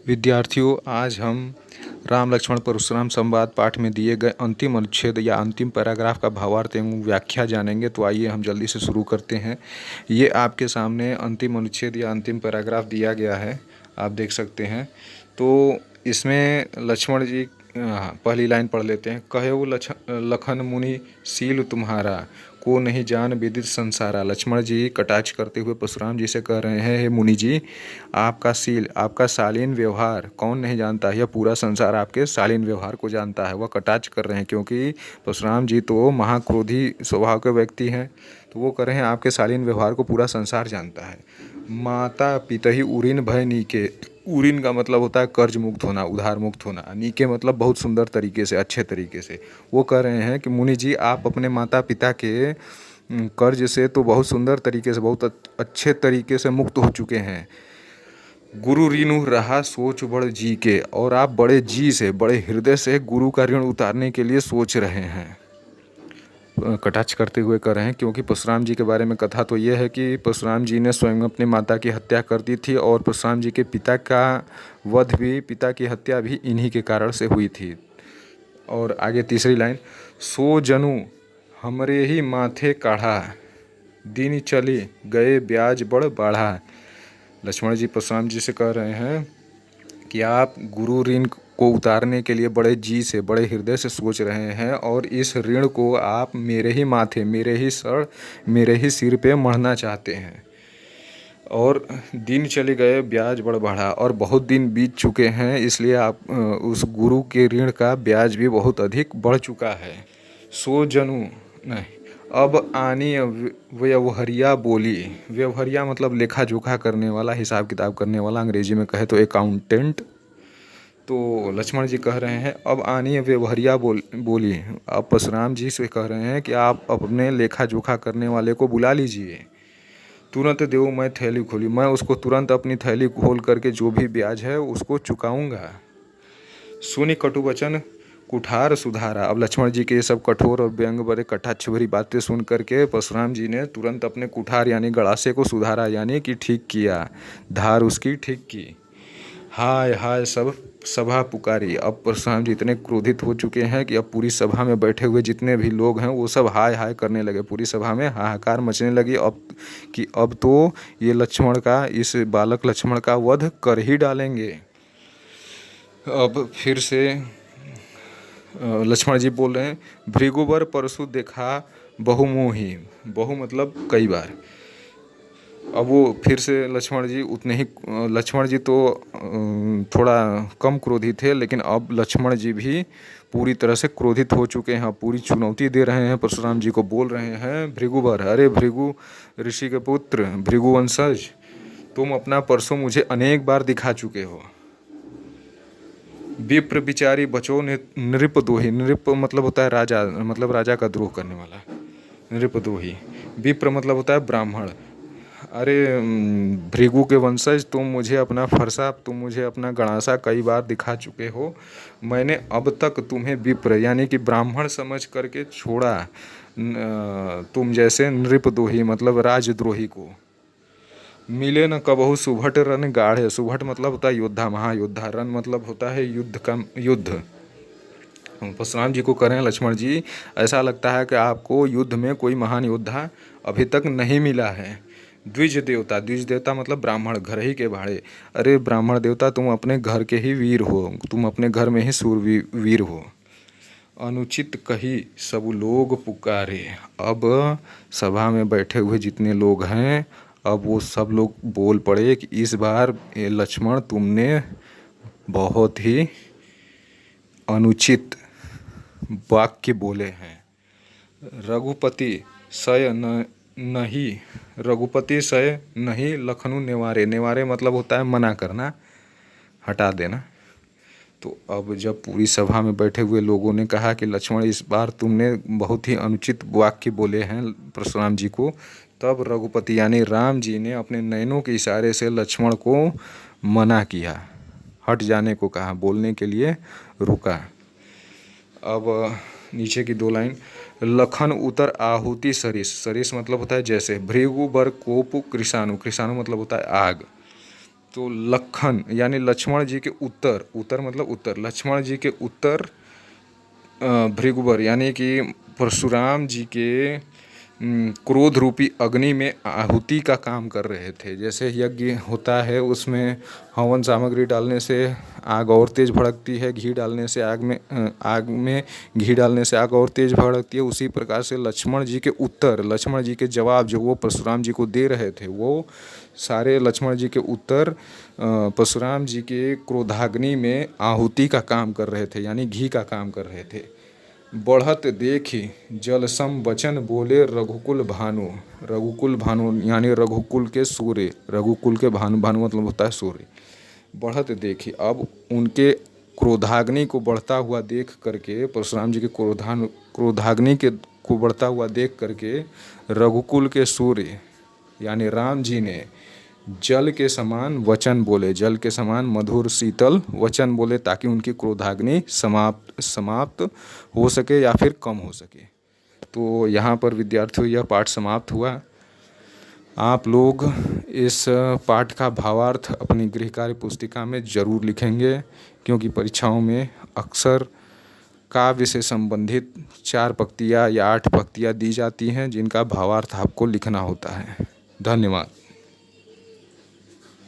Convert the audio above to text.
विद्यार्थियों, आज हम राम लक्ष्मण परशुराम संवाद पाठ में दिए गए अंतिम अनुच्छेद या अंतिम पैराग्राफ का भावार्थ एवं व्याख्या जानेंगे। तो आइए हम जल्दी से शुरू करते हैं। ये आपके सामने अंतिम अनुच्छेद या अंतिम पैराग्राफ दिया गया है, आप देख सकते हैं। तो इसमें लक्ष्मण जी पहली लाइन पढ़ लेते हैं। कहो लखन मुनि सील तुम्हारा, को नहीं जान विदित संसारा। लक्ष्मण जी कटाक्ष करते हुए परशुराम जी से कह रहे हैं, हे मुनि जी, आपका शील, आपका शालीन व्यवहार कौन नहीं जानता है। यह पूरा संसार आपके शालीन व्यवहार को जानता है। वह कटाक्ष कर रहे हैं क्योंकि परशुराम जी तो महाक्रोधी स्वभाव के व्यक्ति हैं। तो वो कह रहे हैं आपके शालीन व्यवहार को पूरा संसार जानता है। माता पितहि उरिन भय नीके। उरिन का मतलब होता है कर्ज मुक्त होना, उधार मुक्त होना। नीके मतलब बहुत सुंदर तरीके से, अच्छे तरीके से। वो कह रहे हैं कि मुनि जी, आप अपने माता पिता के कर्ज से तो बहुत सुंदर तरीके से, बहुत अच्छे तरीके से मुक्त हो चुके हैं। गुरु ऋण रहा सोच बड़ जी के, और आप बड़े जी से, बड़े हृदय से गुरु का ऋण उतारने के लिए सोच रहे हैं। कटाक्ष करते हुए कर रहे हैं क्योंकि परशुराम जी के बारे में कथा तो ये है कि परशुराम जी ने स्वयं अपनी माता की हत्या कर दी थी, और परशुराम जी के पिता का वध भी, पिता की हत्या भी इन्हीं के कारण से हुई थी। और आगे तीसरी लाइन, सो जनु हमरे ही माथे काढ़ा, दिन चले गए ब्याज बड़ बाढ़ा। लक्ष्मण जी परशुराम जी से कह रहे हैं कि आप गुरु ऋण को उतारने के लिए बड़े जी से, बड़े हृदय से सोच रहे हैं, और इस ऋण को आप मेरे ही माथे, मेरे ही सर, मेरे ही सिर पे मढ़ना चाहते हैं। और दिन चले गए ब्याज बढ़ बढ़ा, और बहुत दिन बीत चुके हैं, इसलिए आप उस गुरु के ऋण का ब्याज भी बहुत अधिक बढ़ चुका है। सो जनु नहीं, अब आनी व्यवहरिया बोली। व्यवहरिया मतलब लेखा जोखा करने वाला, हिसाब किताब करने वाला, अंग्रेजी में कहे तो अकाउंटेंट। तो लक्ष्मण जी कह रहे हैं अब आनी व्यवहरिया बोली। अब परशुराम जी से कह रहे हैं कि आप अपने लेखा जोखा करने वाले को बुला लीजिए। तुरंत देव मैं थैली खोली, मैं उसको तुरंत अपनी थैली खोल करके जो भी ब्याज है उसको चुकाऊंगा। सुनी कटु वचन कुठार सुधारा। अब लक्ष्मण जी के ये सब कठोर और व्यंग भरे कटाक्ष भरी बातें सुन करके परशुराम जी ने तुरंत अपने कुठार यानी गड़ासे को सुधारा, यानी कि ठीक किया, धार उसकी ठीक की। हाय हाय सब सभा पुकारी। अब परशुराम जी इतने क्रोधित हो चुके हैं कि अब पूरी सभा में बैठे हुए जितने भी लोग हैं वो सब हाय हाय करने लगे। पूरी सभा में हाहाकार मचने लगी अब तो ये लक्ष्मण का, इस बालक लक्ष्मण का वध कर ही डालेंगे। अब फिर से लक्ष्मण जी बोल रहे हैं, भृगुबर परशु देखा बहुमोही। बहु मतलब कई बार। अब वो फिर से लक्ष्मण जी उतने ही, लक्ष्मण जी तो थोड़ा कम क्रोधी थे, लेकिन अब लक्ष्मण जी भी पूरी तरह से क्रोधित हो चुके हैं। पूरी चुनौती दे रहे हैं परशुराम जी को, बोल रहे हैं, भृगुवर, अरे भृगु ऋषि के पुत्र, भृगुवंशज, तुम अपना परसों मुझे अनेक बार दिखा चुके हो। विप्र बिचारी बचो नृप दोही। नृप मतलब होता है राजा, मतलब राजा का द्रोह करने वाला, नृप दोही। विप्र मतलब होता है ब्राह्मण। अरे भृगु के वंशज, तुम मुझे अपना फरसा, तुम मुझे अपना गणासा कई बार दिखा चुके हो। मैंने अब तक तुम्हें विप्र यानी कि ब्राह्मण समझ करके छोड़ा, तुम जैसे नृपद्रोही मतलब राजद्रोही को। मिले न कबहु सुभट रन गाढ़े। सुभट मतलब होता है योद्धा, महायोद्धा। रन मतलब होता है युद्ध का, युद्ध। परशुराम जी को कह रहे हैं, लक्ष्मण जी, ऐसा लगता है कि आपको युद्ध में कोई महान योद्धा अभी तक नहीं मिला है। द्विज देवता, द्विज देवता मतलब ब्राह्मण, घर ही के भाड़े। अरे ब्राह्मण देवता, तुम अपने घर के ही वीर हो, तुम अपने घर में ही सूरवीर हो। अनुचित कही सब लोग पुकारे। अब सभा में बैठे हुए जितने लोग हैं, अब वो सब लोग बोल पड़े कि इस बार लक्ष्मण तुमने बहुत ही अनुचित वाक्य बोले हैं। रघुपति सय नहीं, रघुपति सय नहीं लखनऊ नेवारे। नेवारे मतलब होता है मना करना, हटा देना। तो अब जब पूरी सभा में बैठे हुए लोगों ने कहा कि लक्ष्मण इस बार तुमने बहुत ही अनुचित वाक्य बोले हैं परशुराम जी को, तब रघुपति यानी राम जी ने अपने नयनों के इशारे से लक्ष्मण को मना किया, हट जाने को कहा, बोलने के लिए रुका। अब नीचे की दो लाइन, लखन उतर आहुति सरिस। सरिस मतलब होता है जैसे। भृगु बर कोप कृषाणु। कृषाणु मतलब होता है आग। तो लखन यानी लक्ष्मण जी के उत्तर, उत्तर मतलब उत्तर, लक्ष्मण जी के उत्तर भृगुवर यानी कि परशुराम जी के क्रोध रूपी अग्नि में आहुति का काम कर रहे थे। जैसे यज्ञ होता है उसमें हवन सामग्री डालने से आग और तेज भड़कती है, घी डालने से आग में घी डालने से आग और तेज भड़कती है। उसी प्रकार से लक्ष्मण जी के उत्तर, लक्ष्मण जी के जवाब जो वो परशुराम जी को दे रहे थे, वो सारे लक्ष्मण जी के उत्तर परशुराम जी के क्रोधाग्नि में आहुति का काम कर रहे थे, यानी घी का काम कर रहे थे। बढ़त देखी जलसम वचन बोले रघुकुल भानु, रघुकुल भानु यानी रघुकुल के सूर्य, रघुकुल के भानु, भानु मतलब होता है सूर्य। बढ़त देखी, अब उनके क्रोधाग्नि को बढ़ता हुआ देख करके, परशुराम जी के क्रोधाग्नि के को बढ़ता हुआ देख करके रघुकुल के सूर्य यानी राम जी ने जल के समान वचन बोले, जल के समान मधुर शीतल वचन बोले, ताकि उनकी क्रोधाग्नि समाप्त हो सके या फिर कम हो सके। तो यहाँ पर विद्यार्थियों यह पाठ समाप्त हुआ। आप लोग इस पाठ का भावार्थ अपनी गृह कार्य पुस्तिका में ज़रूर लिखेंगे, क्योंकि परीक्षाओं में अक्सर काव्य से संबंधित 4 पंक्तियाँ या 8 पंक्तियाँ दी जाती हैं, जिनका भावार्थ आपको लिखना होता है। धन्यवाद।